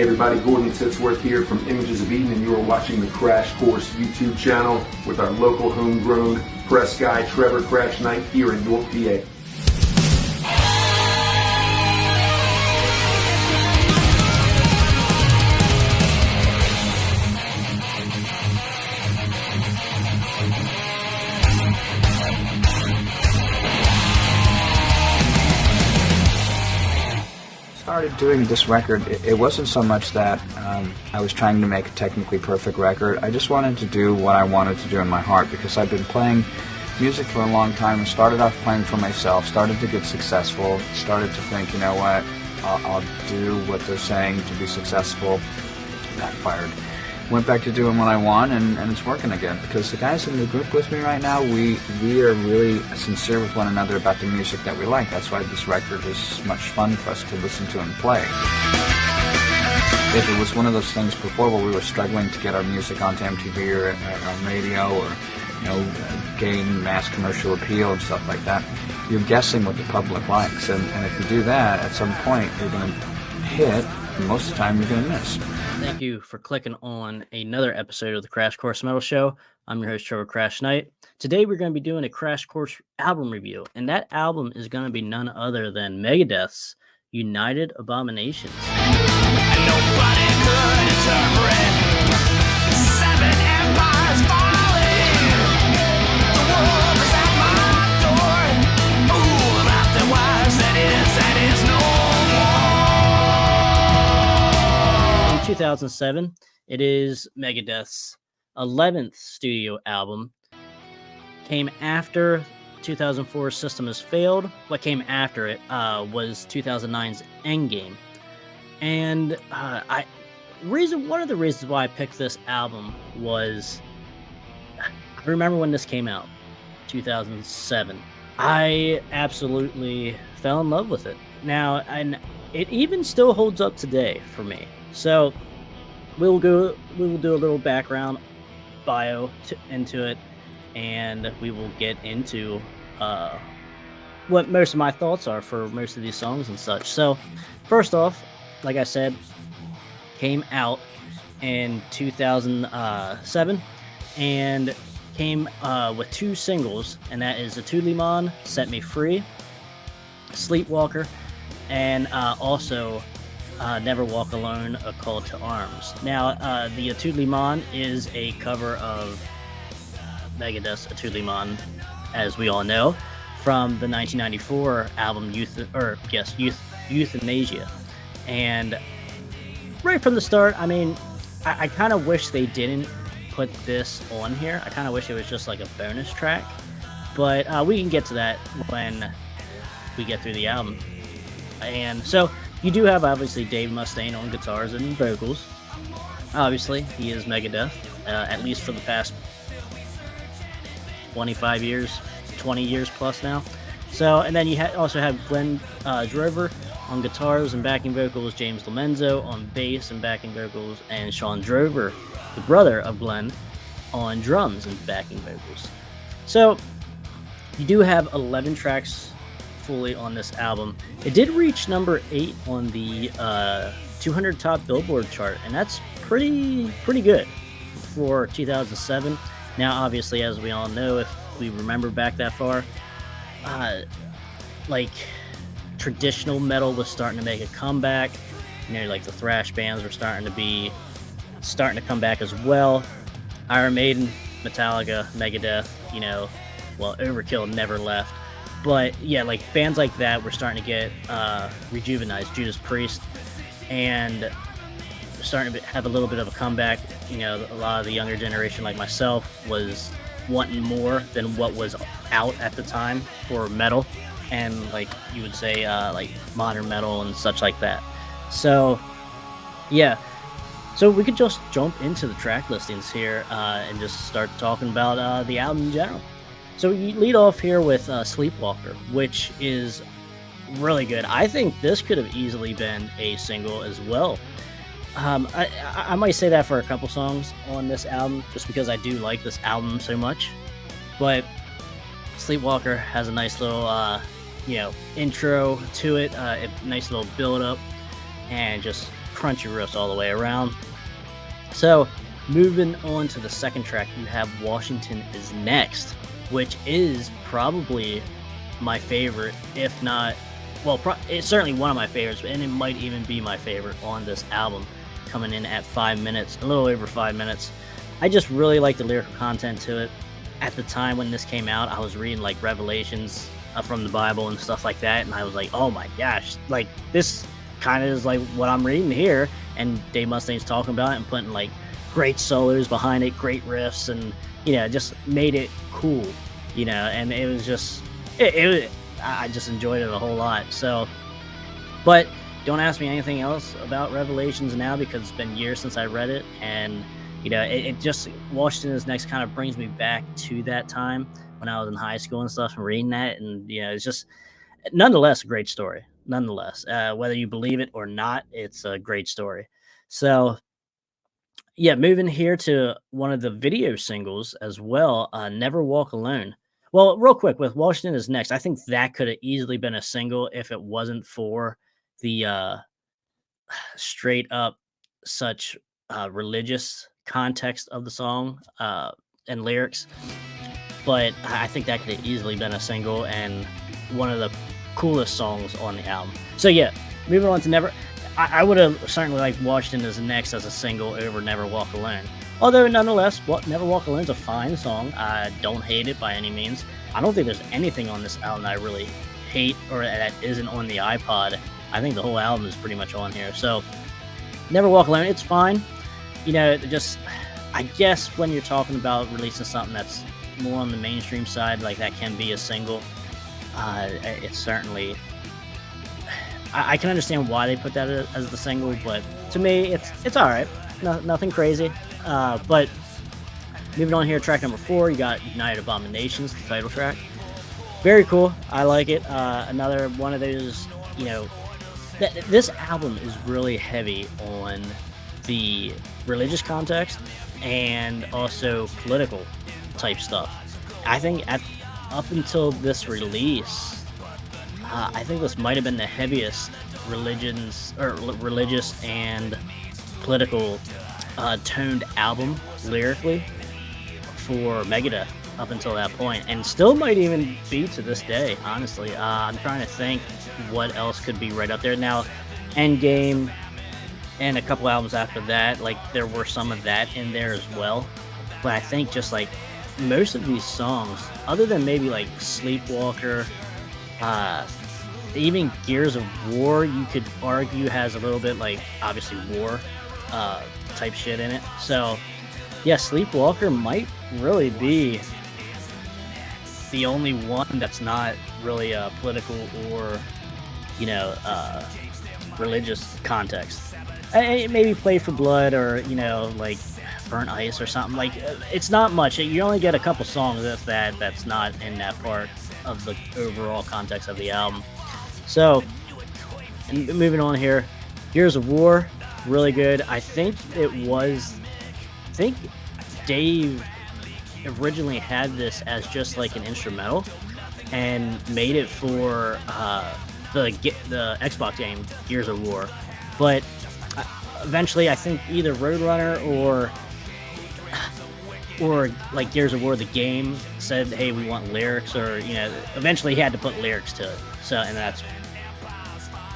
Hey everybody, Gordon Titsworth here from Images of Eden, and you are watching the Krash Kourse YouTube channel with our local homegrown press guy, Trevor Krash Knight, here in York, PA. Started doing this record, it wasn't so much that I was trying to make a technically perfect record. I just wanted to do what I wanted to do in my heart, because I've been playing music for a long time and started off playing for myself, started to get successful, started to think, you know what, I'll do what they're saying to be successful. Backfired. Went back to doing what I want, and it's working again, because the guys in the group with me right now, we are really sincere with one another about the music that we like. That's why this record is much fun for us to listen to and play. If it was one of those things before where we were struggling to get our music onto MTV or on radio, or gain mass commercial appeal and stuff like that, you're guessing what the public likes, and if you do that, at some point you're going to hit, and most of the time you're going to miss. Thank you for clicking on another episode of the Krash Kourse Metal Show. I'm your host, Trevor Krash Knight. Today we're going to be doing a Krash Kourse album review, and that album is going to be none other than Megadeth's United Abominations. And nobody could interpret 7 empires falling. The world is at my door. Ooh, about the wise that is no more. In 2007, it is Megadeth's 11th studio album. Came after 2004's System Has Failed. What came after it was 2009's Endgame. And one of the reasons why I picked this album was, I remember when this came out, 2007. I absolutely fell in love with it. Now, and it even still holds up today for me. So we will do a little background bio into it, and we will get into what most of my thoughts are for most of these songs and such. So first off, like I said, came out in 2007 and came with 2 singles, and that is Atudliman, Set Me Free, Sleepwalker, and also Never Walk Alone, A Call to Arms. Now, the Atudliman is a cover of Megadeth's Atudliman, as we all know, from the 1994 album Euthanasia. And right from the start, I mean, I kind of wish they didn't put this on here. I kind of wish it was just like a bonus track, but we can get to that when we get through the album. And so you do have, obviously, Dave Mustaine on guitars and vocals. Obviously, he is Megadeth, at least for the past 25 years, 20 years plus now. So, and then you also have Glenn Drover on guitars and backing vocals, James Lomenzo on bass and backing vocals, and Sean Drover, the brother of Glenn, on drums and backing vocals. So you do have 11 tracks fully on this album. It did reach number 8 on the 200 top Billboard chart, and that's pretty good for 2007. Now, obviously, as we all know, if we remember back that far, traditional metal was starting to make a comeback. Like the thrash bands were starting to come back as well. Iron Maiden, Metallica, Megadeth, Overkill never left. But yeah, like bands like that were starting to get rejuvenized. Judas Priest, and starting to have a little bit of a comeback. A lot of the younger generation, like myself, was wanting more than what was out at the time for metal, and like you would say, like modern metal and such like that. So yeah, so we could just jump into the track listings here and just start talking about the album in general. So you lead off here with Sleepwalker, which is really good. I think this could have easily been a single as well. I might say that for a couple songs on this album, just because I do like this album so much. But Sleepwalker has a nice little intro to it, a nice little build up, and just crunchy riffs all the way around. So moving on to the second track, you have Washington Is Next, which is probably my favorite, if not, well, it's certainly one of my favorites, and it might even be my favorite on this album, coming in at 5 minutes, a little over 5 minutes. I just really like the lyrical content to it. At the time when this came out, I was reading like Revelations from the Bible and stuff like that, and I was like, oh my gosh, like this kind of is like what I'm reading here. And Dave Mustaine's talking about it and putting like great solos behind it, great riffs, and just made it cool, and it was just I just enjoyed it a whole lot. So, but don't ask me anything else about Revelations now, because it's been years since I read it, and it just, Washington Is Next kind of brings me back to that time when I was in high school and stuff and reading that, and it's just nonetheless a great story. Nonetheless, whether you believe it or not, it's a great story. So yeah, moving here to one of the video singles as well, Never Walk Alone. Well, real quick, with Washington Is Next, I think that could have easily been a single if it wasn't for the straight up such religious context of the song and lyrics. But I think that could have easily been a single and one of the coolest songs on the album. So yeah, moving on to Never. I would have certainly liked Washington Is Next as a single over Never Walk Alone. Although nonetheless, Never Walk Alone is a fine song. I don't hate it by any means. I don't think there's anything on this album that I really hate or that isn't on the iPod. I think the whole album is pretty much on here. So Never Walk Alone, it's fine. Just, I guess when you're talking about releasing something that's more on the mainstream side, like that can be a single, it's certainly, I can understand why they put that as the single, but to me, it's all right. Nothing crazy. But moving on here, track number 4, you got United Abominations, the title track. Very cool. I like it. Another one of those, this album is really heavy on the religious context and also political type stuff. I think up until this release, I think this might have been the heaviest religious and political toned album lyrically for Megadeth up until that point, and still might even be to this day, honestly. I'm trying to think what else could be right up there. Now, Endgame and a couple albums after that, like there were some of that in there as well, but I think just like most of these songs, other than maybe like Sleepwalker, even Gears of War, you could argue has a little bit like obviously war type shit in it. So yeah, Sleepwalker might really be the only one that's not really political or religious context. Maybe Play for Blood or like Burnt Ice or something. Like it's not much. You only get a couple songs if that's not in that part of the overall context of the album. So moving on here, Gears of War, really good. I think Dave originally had this as just like an instrumental and made it for the Xbox game Gears of War, but eventually I think either Roadrunner or like Gears of War the game said, hey, we want lyrics, or eventually he had to put lyrics to it. So, and that's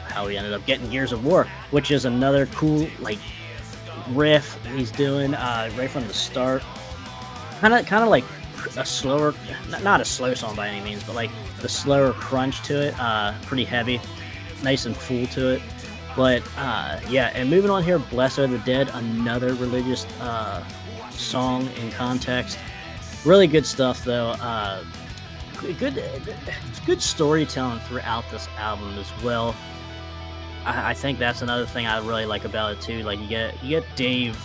how we ended up getting Gears of War, which is another cool like riff he's doing right from the start. Kind of like a slower, not a slow song by any means, but like the slower crunch to it, pretty heavy, nice and full to it. But yeah, and moving on here, Blessed Are the Dead, another religious song in context. Really good stuff though. Good storytelling throughout this album as well. I think that's another thing I really like about it too. Like you get Dave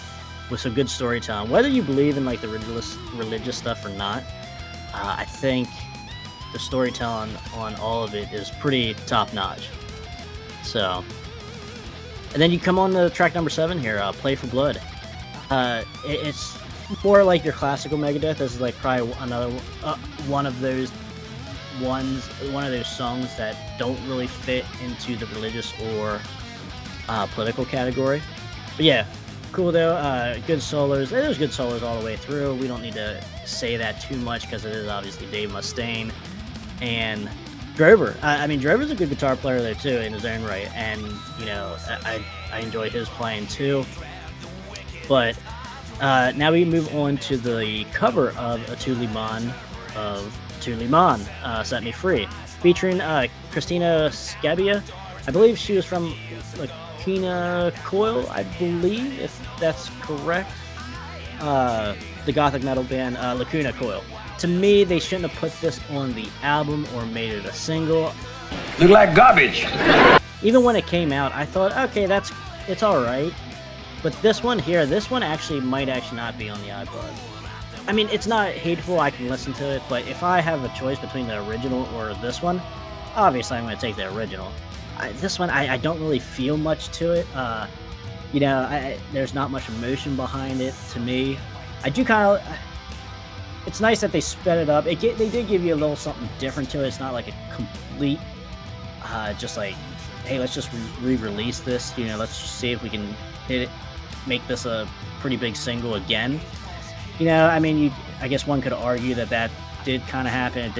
with some good storytelling, whether you believe in like the religious stuff or not. I think the storytelling on all of it is pretty top notch. So, and then you come on to track number 7 here, Play for Blood. It's more like your classical Megadeth. This is like probably another one of those songs that don't really fit into the religious or political category. But yeah, cool though. Good solos. There's good solos all the way through. We don't need to say that too much because it is obviously Dave Mustaine and Drover. I mean, Drover's a good guitar player there too in his own right, and you know, I enjoy his playing too. But now we move on to the cover of a Tuliman Set Me Free, featuring Christina Scabia. I believe she was from Lacuna Coil, I believe, if that's correct. The gothic metal band Lacuna Coil. To me, they shouldn't have put this on the album or made it a single. Look like garbage. Even when it came out, I thought, okay, it's all right. But this one here, might actually not be on the iPod. I mean, it's not hateful, I can listen to it, but if I have a choice between the original or this one, obviously I'm going to take the original. This one, I don't really feel much to it. You know, there's not much emotion behind it to me. I do kind of... It's nice that they sped it up. They did give you a little something different to it. It's not like a complete, just like, hey, let's just re-release this. You know, let's just see if we can hit it, make this a pretty big single again. You know, I mean, I guess one could argue that did kind of happen.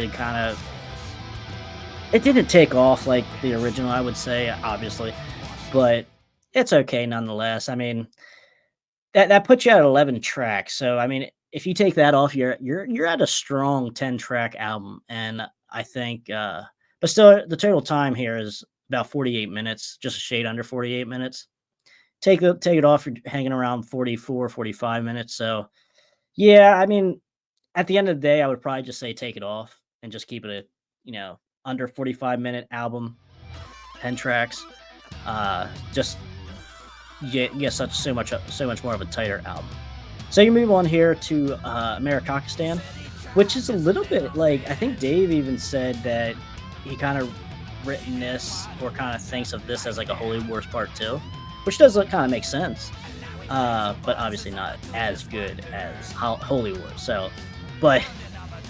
It didn't take off like the original, I would say, obviously, but it's okay nonetheless. I mean, that puts you at 11 tracks. So, I mean, if you take that off, you're at a strong 10-track album, and I think, but still, the total time here is about 48 minutes, just a shade under 48 minutes. Take it off, you're hanging around 44, 45 minutes. So, yeah, I mean, at the end of the day, I would probably just say take it off and just keep it under 45-minute album, 10 tracks. Just you get so much more of a tighter album. So you move on here to Amerikakistan, which is a little bit like, I think Dave even said that he kind of written this or kind of thinks of this as like a Holy Wars Part 2, which does kind of make sense, but obviously not as good as Holy Wars. So, but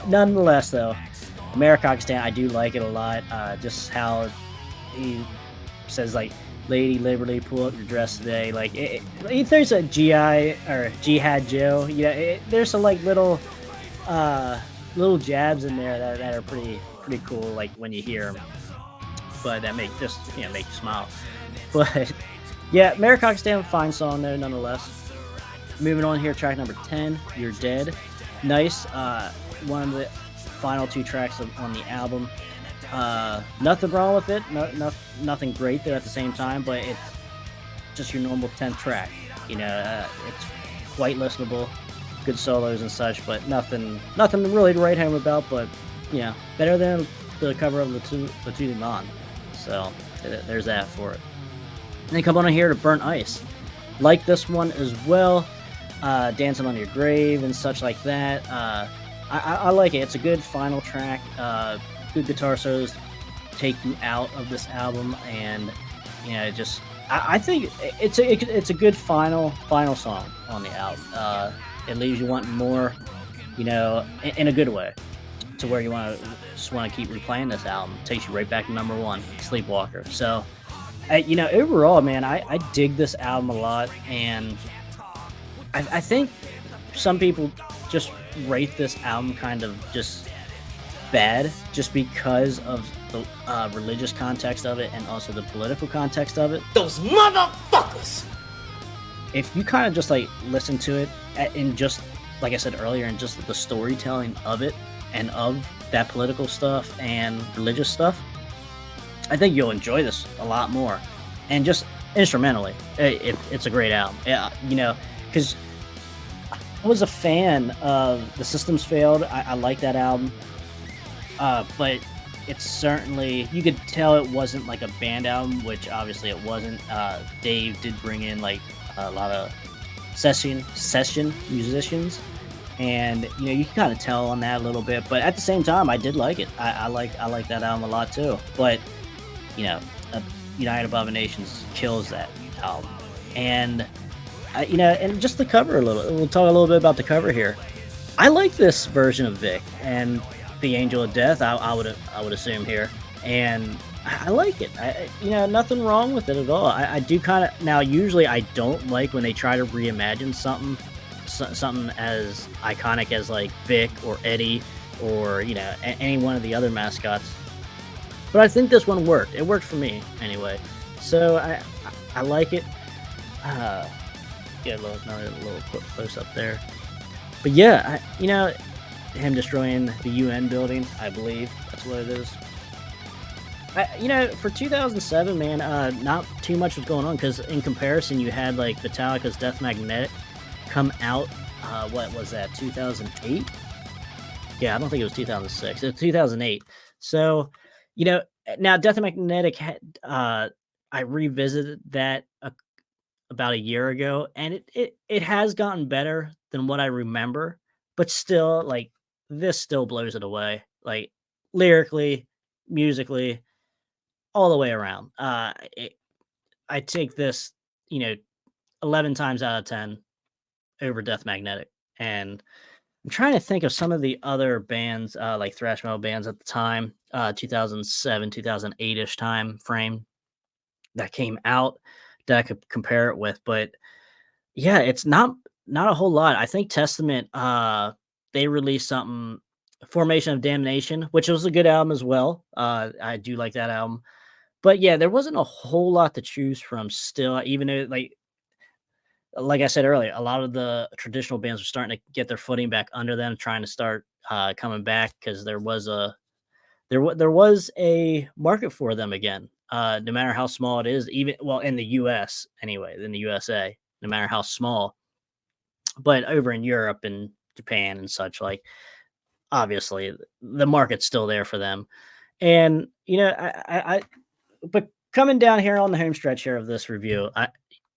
nonetheless, though, Amerikakistan, I do like it a lot. Just how he says, like, Lady Liberty, pull up your dress today. Like, if there's a GI or Jihad Joe, you know, there's some like little jabs in there that are pretty cool. Like when you hear them, but that make you smile. But yeah, Amerikakistan, fine song there nonetheless. Moving on here, track number 10, You're Dead. Nice. One of the final 2 tracks on the album. Nothing wrong with it. Nothing great there at the same time, but it's just your normal 10th track. You know, it's quite listenable, good solos and such, but nothing really to write home about. But you know, better than the cover of the Tuliman. So there's that for it. And then come on in here to Burnt Ice. Like this one as well. Dancing on Your Grave and such like that. I like it. It's a good final track. Good guitar solos take you out of this album, and you know, just I think it's a good final song on the album. It leaves you wanting more, you know, in a good way, to where you just want to keep replaying this album. It takes you right back to number 1, Sleepwalker. So, you know, overall, man, I dig this album a lot, and I think some people just rate this album kind of just bad just because of the religious context of it and also the political context of it. Those motherfuckers! If you kind of just like listen to it in just, like I said earlier, in just the storytelling of it and of that political stuff and religious stuff, I think you'll enjoy this a lot more. And just instrumentally, it's a great album. Yeah, you know, because I was a fan of The Systems Failed. I like that album. But it's certainly, you could tell it wasn't like a band album, which obviously it wasn't. Dave did bring in like a lot of session musicians, and you know, you can kind of tell on that a little bit. But at the same time, I did like it. I like that album a lot too. But you know, United Abominations kills that album, and you know, and just the cover a little. We'll talk a little bit about the cover here. I like this version of Vic and the Angel of Death, I would assume here, and I like it. Nothing wrong with it at all. I do kind of now. Usually, I don't like when they try to reimagine something as iconic as like Vic or Eddie or any one of the other mascots. But I think this one worked. It worked for me anyway. So I like it. Uh, get another little close up there. But yeah, him destroying the UN building. I believe that's what it is. For 2007, man, not too much was going on because in comparison, you had like Metallica's Death Magnetic come out. What was that? 2008? Yeah, I don't think it was 2006. It was 2008. So, now Death Magnetic had. I revisited that about a year ago, and it has gotten better than what I remember, but still, like this still blows it away, like lyrically, musically, all the way around. I take this, you know, 11 times out of 10 over Death Magnetic. And I'm trying to think of some of the other bands, like thrash metal bands at the time, 2007, 2008-ish time frame that came out that I could compare it with. But yeah, it's not a whole lot. I think Testament, they released something, Formation of Damnation, which was a good album as well. I do like that album. But yeah, there wasn't a whole lot to choose from still, even though like I said earlier, a lot of the traditional bands were starting to get their footing back under them, trying to start coming back because there was a market for them again. No matter how small it is, even well in the U.S. anyway, in the USA, no matter how small, but over in Europe and Japan and such, like obviously the market's still there for them. And but coming down here on the home stretch here of this review,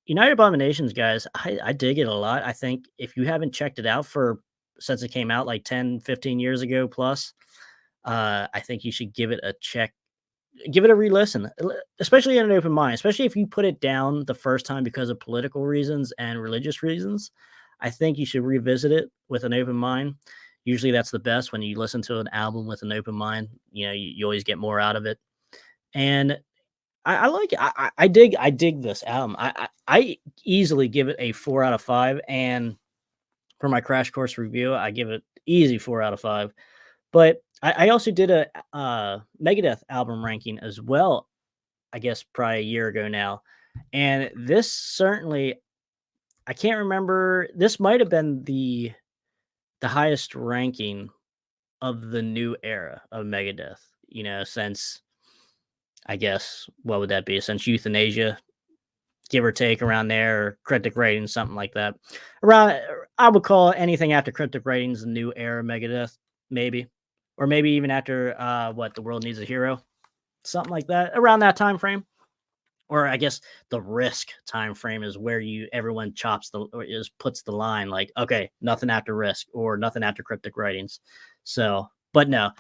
United Abominations, guys, I dig it a lot. I think if you haven't checked it out since it came out like 10, 15 years ago plus, I think you should give it a check, give it a re-listen, especially in an open mind, especially if you put it down the first time because of political reasons and religious reasons. I think you should revisit it with an open mind. Usually that's the best when you listen to an album with an open mind. You always get more out of it. And I like it. I dig this album. I easily give it a 4 out of 5. And for my Crash Course review, I give it easy 4 out of 5. But I also did a Megadeth album ranking as well, I guess probably a year ago now. And this certainly, I can't remember. This might have been the highest ranking of the new era of Megadeth, since I guess what would that be? Since Euthanasia, give or take around there, or Cryptic Ratings, something like that. Around, I would call anything after Cryptic Ratings the new era Megadeth, maybe, or maybe even after what the world needs a hero, something like that, around that time frame. Or I guess the Risk time frame is where everyone puts the line like, okay, nothing after Risk or nothing after Cryptic Writings. So, but no,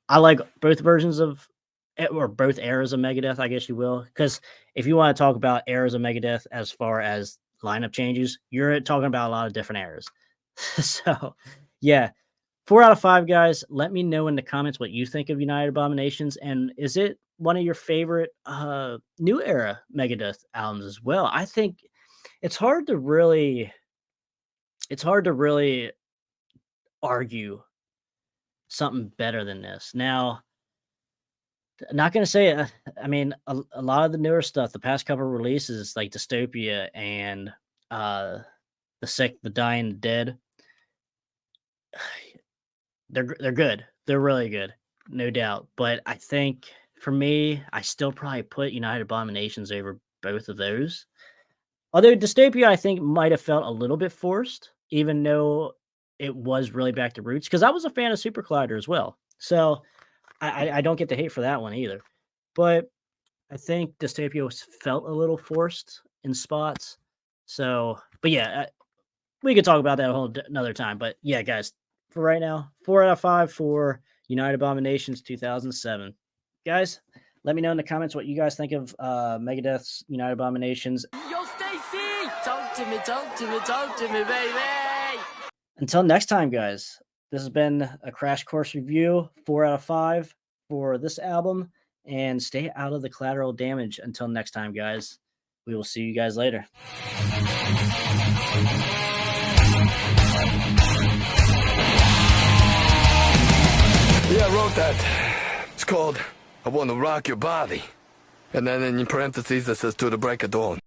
I like both versions of or both eras of Megadeth, I guess you will. Because if you want to talk about eras of Megadeth as far as lineup changes, you're talking about a lot of different eras. So, yeah, 4 out of 5, guys. Let me know in the comments what you think of United Abominations, and is it one of your favorite new era Megadeth albums as well? I think it's hard to really, argue something better than this. Now, not gonna say, I mean, a lot of the newer stuff, the past couple of releases like Dystopia and The Sick, The Dying, The Dead, they're good. They're really good, no doubt. But I think for me, I still probably put United Abominations over both of those. Although Dystopia, I think might have felt a little bit forced, even though it was really back to roots. Because I was a fan of Super Collider as well, so I don't get the hate for that one either. But I think Dystopia felt a little forced in spots. So, but yeah, we could talk about that another time. But yeah, guys, for right now, 4 out of 5 for United Abominations 2007. Guys, let me know in the comments what you guys think of Megadeth's United Abominations. Yo, Stacy! Talk to me, talk to me, talk to me, baby! Until next time, guys, this has been a Crash Course review, 4 out of 5 for this album. and stay out of the collateral damage. Until next time, guys, we will see you guys later. Yeah, I wrote that. It's called I Want to Rock Your Body. And then in parentheses it says to the break of dawn.